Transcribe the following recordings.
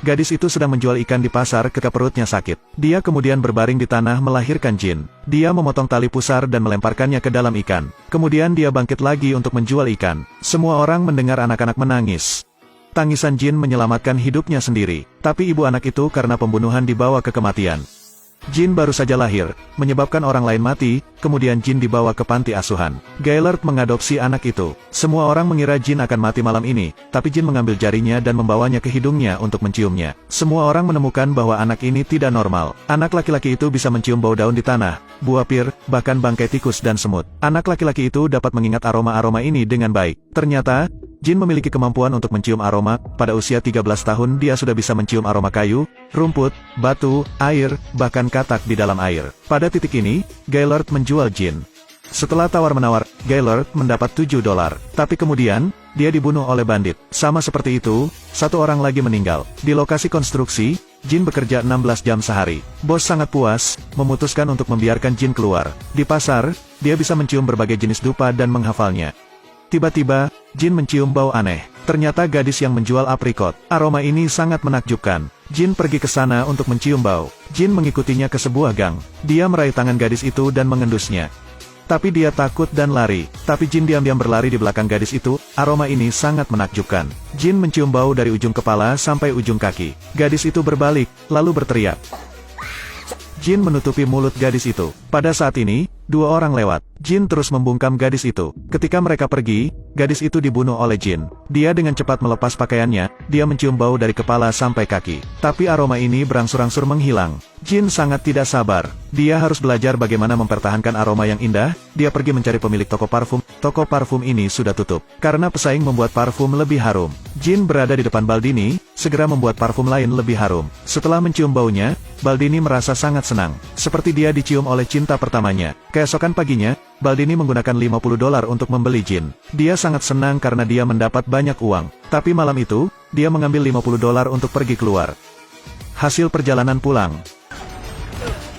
Gadis itu sedang menjual ikan di pasar ketika perutnya sakit. Dia kemudian berbaring di tanah melahirkan jin. Dia memotong tali pusar dan melemparkannya ke dalam ikan. Kemudian dia bangkit lagi untuk menjual ikan. Semua orang mendengar anak-anak menangis. Tangisan jin menyelamatkan hidupnya sendiri. Tapi ibu anak itu karena pembunuhan dibawa ke kematian. Jin baru saja lahir, menyebabkan orang lain mati, kemudian Jin dibawa ke panti asuhan. Gaillard mengadopsi anak itu. Semua orang mengira Jin akan mati malam ini, tapi Jin mengambil jarinya dan membawanya ke hidungnya untuk menciumnya. Semua orang menemukan bahwa anak ini tidak normal. Anak laki-laki itu bisa mencium bau daun di tanah, buah pir, bahkan bangkai tikus dan semut. Anak laki-laki itu dapat mengingat aroma-aroma ini dengan baik. Ternyata, Jin memiliki kemampuan untuk mencium aroma. Pada usia 13 tahun dia sudah bisa mencium aroma kayu, rumput, batu, air, bahkan katak di dalam air. Pada titik ini, Gaillard menjual Jin. Setelah tawar-menawar, Gaillard mendapat $7. Tapi kemudian, dia dibunuh oleh bandit. Sama seperti itu, satu orang lagi meninggal. Di lokasi konstruksi, Jin bekerja 16 jam sehari. Bos sangat puas, memutuskan untuk membiarkan Jin keluar. Di pasar, dia bisa mencium berbagai jenis dupa dan menghafalnya. Tiba-tiba, Jin mencium bau aneh. Ternyata gadis yang menjual aprikot. Aroma ini sangat menakjubkan. Jin pergi ke sana untuk mencium bau. Jin mengikutinya ke sebuah gang. Dia meraih tangan gadis itu dan mengendusnya. Tapi dia takut dan lari. Tapi Jin diam-diam berlari di belakang gadis itu. Aroma ini sangat menakjubkan. Jin mencium bau dari ujung kepala sampai ujung kaki. Gadis itu berbalik, lalu berteriak. Jin menutupi mulut gadis itu. Pada saat ini, dua orang lewat. Jin terus membungkam gadis itu. Ketika mereka pergi, gadis itu dibunuh oleh Jin. Dia dengan cepat melepas pakaiannya, dia mencium bau dari kepala sampai kaki. Tapi aroma ini berangsur-angsur menghilang. Jin sangat tidak sabar. Dia harus belajar bagaimana mempertahankan aroma yang indah. Dia pergi mencari pemilik toko parfum. Toko parfum ini sudah tutup. Karena pesaing membuat parfum lebih harum. Jin berada di depan Baldini, segera membuat parfum lain lebih harum. Setelah mencium baunya, Baldini merasa sangat senang. Seperti dia dicium oleh cinta pertamanya. Keesokan paginya, Baldini menggunakan $50 untuk membeli Jin. Dia sangat senang karena dia mendapat banyak uang. Tapi malam itu, dia mengambil $50 untuk pergi keluar. Hasil perjalanan pulang.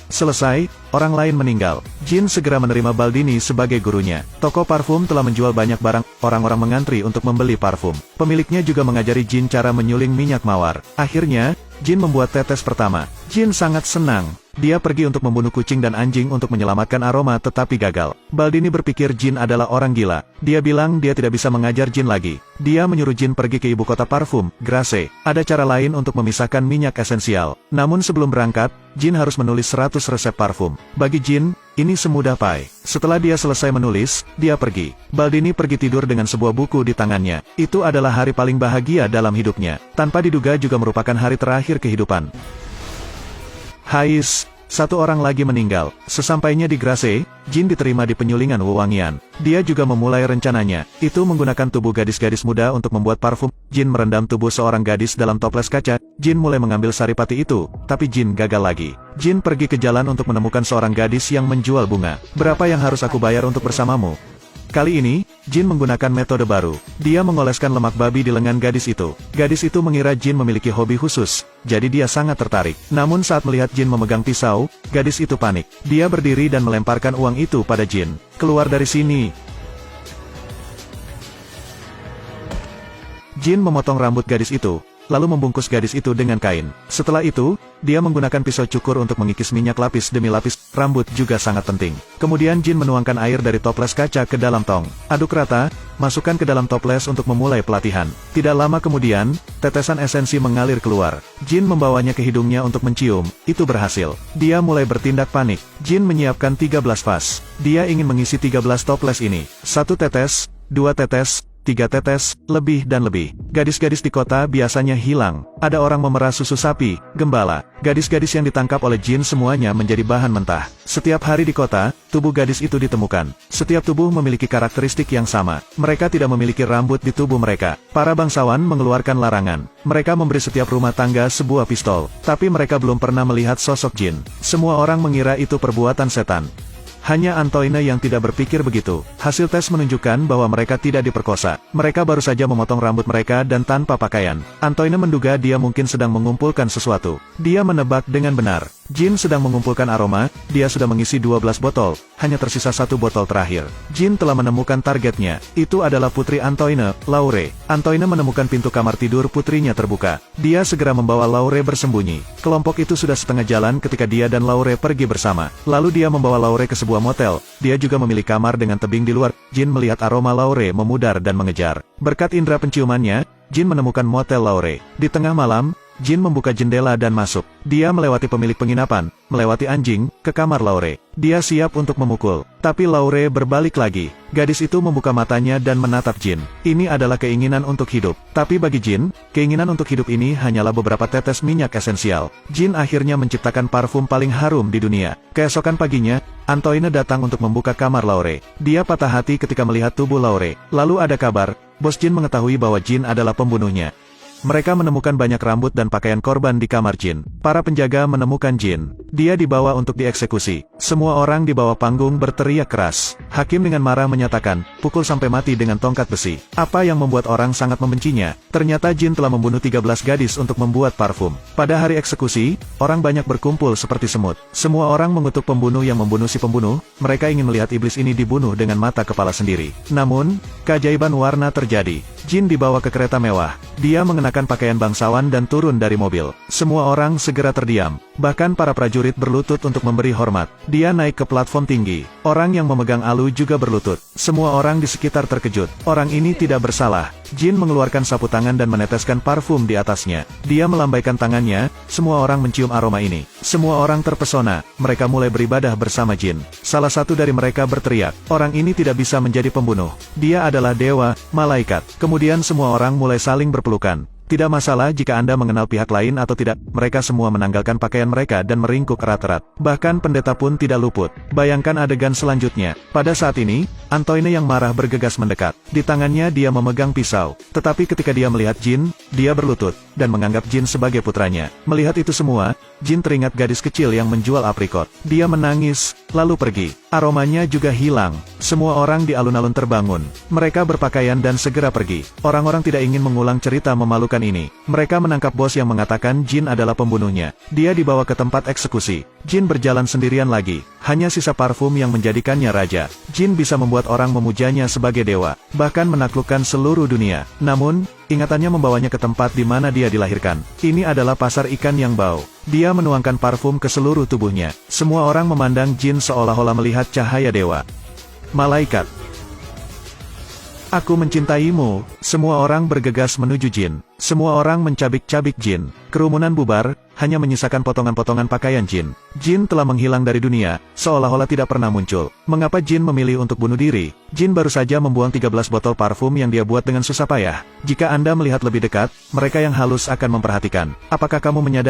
Selesai, orang lain meninggal. Jin segera menerima Baldini sebagai gurunya. Toko parfum telah menjual banyak barang, orang-orang mengantri untuk membeli parfum. Pemiliknya juga mengajari Jin cara menyuling minyak mawar. Akhirnya, Jin membuat tetes pertama. Jin sangat senang. Dia pergi untuk membunuh kucing dan anjing untuk menyelamatkan aroma tetapi gagal. Baldini berpikir Jin adalah orang gila. Dia bilang dia tidak bisa mengajar Jin lagi. Dia menyuruh Jin pergi ke ibu kota parfum, Grasse. Ada cara lain untuk memisahkan minyak esensial. Namun sebelum berangkat, Jin harus menulis 100 resep parfum. Bagi Jin, ini semudah pai. Setelah dia selesai menulis, dia pergi. Baldini pergi tidur dengan sebuah buku di tangannya. Itu adalah hari paling bahagia dalam hidupnya. Tanpa diduga juga merupakan hari terakhir kehidupan. Hais, satu orang lagi meninggal. Sesampainya di Grasse, Jin diterima di penyulingan wewangian. Dia juga memulai rencananya. Itu menggunakan tubuh gadis-gadis muda untuk membuat parfum. Jin merendam tubuh seorang gadis dalam toples kaca. Jin mulai mengambil saripati itu, tapi Jin gagal lagi. Jin pergi ke jalan untuk menemukan seorang gadis yang menjual bunga. Berapa yang harus aku bayar untuk bersamamu? Kali ini, Jin menggunakan metode baru. Dia mengoleskan lemak babi di lengan gadis itu. Gadis itu mengira Jin memiliki hobi khusus, jadi dia sangat tertarik. Namun saat melihat Jin memegang pisau, gadis itu panik. Dia berdiri dan melemparkan uang itu pada Jin. Keluar dari sini. Jin memotong rambut gadis itu, lalu membungkus gadis itu dengan kain. Setelah itu, dia menggunakan pisau cukur untuk mengikis minyak lapis demi lapis. Rambut juga sangat penting. Kemudian Jin menuangkan air dari toples kaca ke dalam tong. Aduk rata, masukkan ke dalam toples untuk memulai pelatihan. Tidak lama kemudian, tetesan esensi mengalir keluar. Jin membawanya ke hidungnya untuk mencium. Itu berhasil. Dia mulai bertindak panik. Jin menyiapkan 13 vas. Dia ingin mengisi 13 toples ini. 1 tetes, 2 tetes, 3 tetes, lebih dan lebih. Gadis-gadis di kota biasanya hilang. Ada orang memerah susu sapi, gembala. Gadis-gadis yang ditangkap oleh Jin semuanya menjadi bahan mentah. Setiap hari di kota, tubuh gadis itu ditemukan. Setiap tubuh memiliki karakteristik yang sama. Mereka tidak memiliki rambut di tubuh mereka. Para bangsawan mengeluarkan larangan. Mereka memberi setiap rumah tangga sebuah pistol. Tapi mereka belum pernah melihat sosok Jin. Semua orang mengira itu perbuatan setan. Hanya Antoine yang tidak berpikir begitu. Hasil tes menunjukkan bahwa mereka tidak diperkosa. Mereka baru saja memotong rambut mereka dan tanpa pakaian. Antoine menduga dia mungkin sedang mengumpulkan sesuatu. Dia menebak dengan benar. Jin sedang mengumpulkan aroma, dia sudah mengisi 12 botol, hanya tersisa 1 botol terakhir. Jin telah menemukan targetnya, itu adalah Putri Antoine, Laure. Antoine menemukan pintu kamar tidur putrinya terbuka. Dia segera membawa Laure bersembunyi. Kelompok itu sudah setengah jalan ketika dia dan Laure pergi bersama. Lalu dia membawa Laure ke sebuah motel, dia juga memilih kamar dengan tebing di luar. Jin melihat aroma Laure memudar dan mengejar. Berkat indera penciumannya, Jin menemukan motel Laure. Di tengah malam, Jin membuka jendela dan masuk. Dia melewati pemilik penginapan, melewati anjing, ke kamar Laure. Dia siap untuk memukul. Tapi Laure berbalik lagi. Gadis itu membuka matanya dan menatap Jin. Ini adalah keinginan untuk hidup. Tapi bagi Jin, keinginan untuk hidup ini hanyalah beberapa tetes minyak esensial. Jin akhirnya menciptakan parfum paling harum di dunia. Keesokan paginya, Antoine datang untuk membuka kamar Laure. Dia patah hati ketika melihat tubuh Laure. Lalu ada kabar, bos Jin mengetahui bahwa Jin adalah pembunuhnya. Mereka menemukan banyak rambut dan pakaian korban di kamar Jin. Para penjaga menemukan Jin. Dia dibawa untuk dieksekusi. Semua orang di bawah panggung berteriak keras. Hakim dengan marah menyatakan, pukul sampai mati dengan tongkat besi. Apa yang membuat orang sangat membencinya? Ternyata Jin telah membunuh 13 gadis untuk membuat parfum. Pada hari eksekusi, orang banyak berkumpul seperti semut. Semua orang mengutuk pembunuh yang membunuh si pembunuh. Mereka ingin melihat iblis ini dibunuh dengan mata kepala sendiri. Namun, keajaiban warna terjadi. Jin dibawa ke kereta mewah. Dia mengenakan pakaian bangsawan dan turun dari mobil. Semua orang segera terdiam. Bahkan para prajurit berlutut untuk memberi hormat. Dia naik ke platform tinggi. Orang yang memegang alu juga berlutut. Semua orang di sekitar terkejut. Orang ini tidak bersalah. Jin mengeluarkan sapu tangan dan meneteskan parfum di atasnya. Dia melambaikan tangannya, semua orang mencium aroma ini. Semua orang terpesona, mereka mulai beribadah bersama Jin. Salah satu dari mereka berteriak, orang ini tidak bisa menjadi pembunuh. Dia adalah dewa, malaikat. Kemudian semua orang mulai saling berpelukan. Tidak masalah jika Anda mengenal pihak lain atau tidak, mereka semua menanggalkan pakaian mereka dan meringkuk erat-erat. Bahkan pendeta pun tidak luput. Bayangkan adegan selanjutnya. Pada saat ini, Antoine yang marah bergegas mendekat. Di tangannya dia memegang pisau. Tetapi ketika dia melihat Jin, dia berlutut, dan menganggap Jin sebagai putranya. Melihat itu semua, Jin teringat gadis kecil yang menjual aprikot. Dia menangis, lalu pergi. Aromanya juga hilang. Semua orang di alun-alun terbangun. Mereka berpakaian dan segera pergi. Orang-orang tidak ingin mengulang cerita memalukan ini. Mereka menangkap bos yang mengatakan Jin adalah pembunuhnya. Dia dibawa ke tempat eksekusi. Jin berjalan sendirian lagi. Hanya sisa parfum yang menjadikannya raja. Jin bisa membuat orang memujanya sebagai dewa, bahkan menaklukkan seluruh dunia. Namun, ingatannya membawanya ke tempat di mana dia dilahirkan. Ini adalah pasar ikan yang bau. Dia menuangkan parfum ke seluruh tubuhnya. Semua orang memandang Jin seolah-olah melihat cahaya dewa. Malaikat. Aku mencintaimu. Semua orang bergegas menuju Jin. Semua orang mencabik-cabik Jin. Kerumunan bubar, hanya menyisakan potongan-potongan pakaian Jin. Jin telah menghilang dari dunia, seolah-olah tidak pernah muncul. Mengapa Jin memilih untuk bunuh diri? Jin baru saja membuang 13 botol parfum yang dia buat dengan susah payah. Jika Anda melihat lebih dekat, mereka yang halus akan memperhatikan. Apakah kamu menyadari